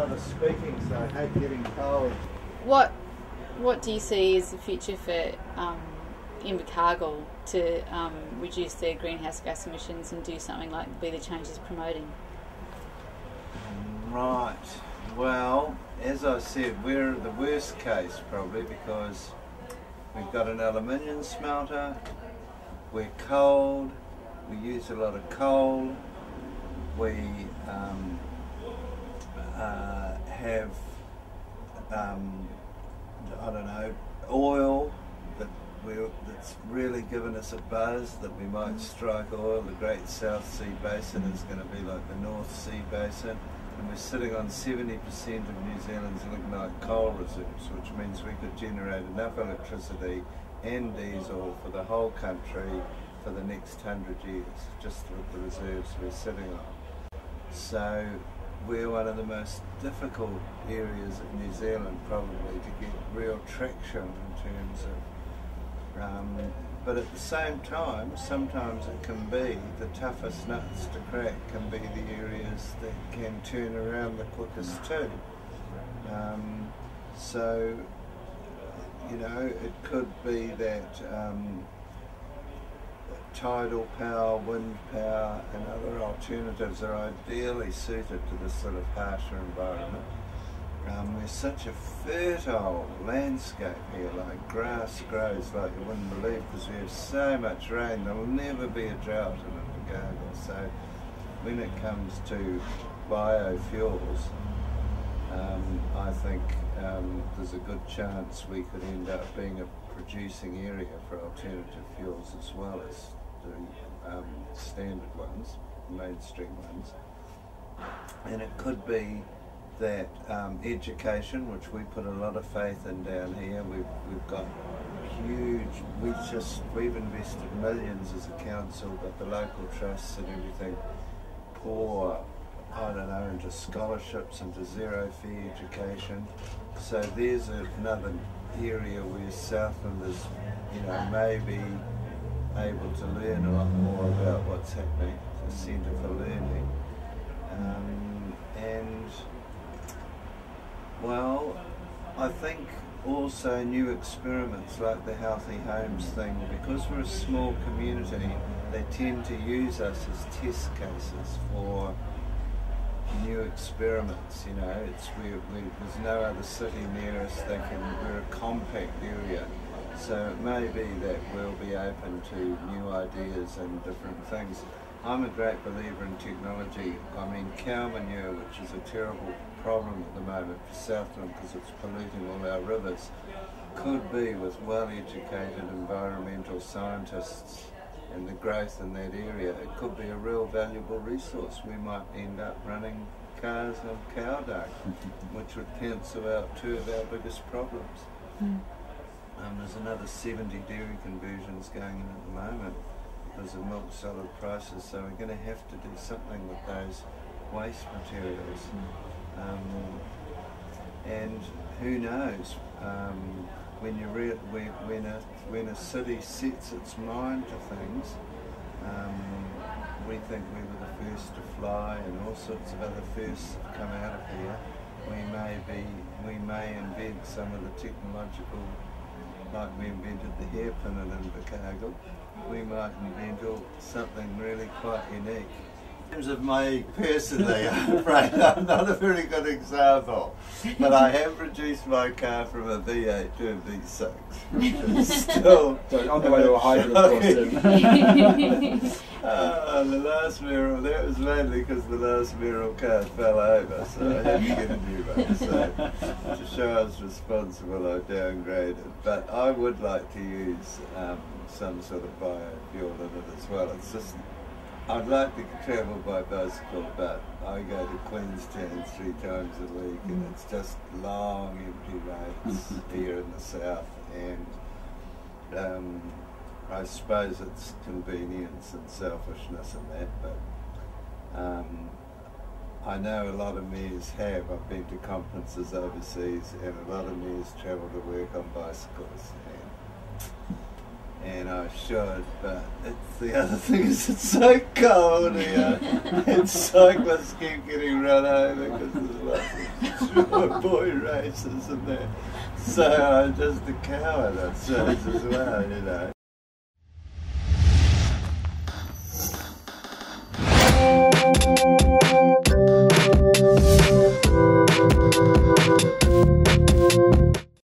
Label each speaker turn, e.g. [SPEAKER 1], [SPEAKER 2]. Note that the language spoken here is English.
[SPEAKER 1] bother speaking, so I hate getting cold.
[SPEAKER 2] What do you see as the future for Invercargill to reduce their greenhouse gas emissions and do something like Be the Change is promoting?
[SPEAKER 1] Right. Well, as I said, we're the worst case probably because we've got an aluminium smelter, we're cold, we use a lot of coal, we have, I don't know, oil that's really given us a buzz that we might strike oil. The Great South Sea Basin is going to be like the North Sea Basin, and we're sitting on 70% of New Zealand's lignite coal reserves, which means we could generate enough electricity and diesel for the whole country for the next 100 years, just with the reserves we're sitting on. So we're one of the most difficult areas of New Zealand probably to get real traction in terms of, but at the same time, sometimes it can be the toughest nuts to crack can be the areas that can turn around the quickest too. So, you know, it could be that tidal power, wind power and other alternatives are ideally suited to this sort of harsher environment. We're such a fertile landscape here, like grass grows like you wouldn't believe because we have so much rain. There'll never be a drought in Invercargill. So when it comes to biofuels, I think there's a good chance we could end up being a producing area for alternative fuels as well as the standard ones, mainstream ones. And it could be that education, which we put a lot of faith in down here, we've got huge, we've invested millions as a council, but the local trusts and everything pour, I don't know, into scholarships, into zero fee education. So there's another area where Southlanders, you know, may be able to learn a lot more about what's happening, a centre for learning. And well, I think also new experiments like the Healthy Homes thing, because we're a small community, they tend to use us as test cases for new experiments. You know, there's no other city near us. We're a compact area, so it may be that we'll be open to new ideas and different things. I'm a great believer in technology. I mean, cow manure, which is a terrible problem at the moment for Southland because it's polluting all our rivers, could be, with well-educated environmental scientists and the growth in that area, it could be a real valuable resource. We might end up running cars on cow dung, which would cancel out two of our biggest problems. There's another 70 dairy conversions going in at the moment because of milk solid prices, so we're going to have to do something with those waste materials. And who knows, when a city sets its mind to things, we think we were the first to fly and all sorts of other firsts have come out of here. We may invent some of the technological, like we invented the hairpin in Invercargill. We might invent something really quite unique. In terms of me personally, I'm afraid I'm not a very good example, but I have reduced my car from a V8 to a V6, which is still
[SPEAKER 3] on the way to a hybrid, of course.
[SPEAKER 1] The last Merrill, that was mainly because the last Merrill car fell over, so I had to get a new one. So to show I was responsible, I downgraded. But I would like to use some sort of biofuel in it as well. It's just, I'd like to travel by bicycle, but I go to Queenstown 3 times a week and it's just long empty roads here in the south, and I suppose it's convenience and selfishness and that, but I know a lot of mayors have. I've been to conferences overseas and a lot of mayors travel to work on bicycles, and I should, but it's the other thing is it's so cold here, and cyclists keep getting run over because there's lots of short boy races and that. So I'm just a coward, I suppose, as well, you know.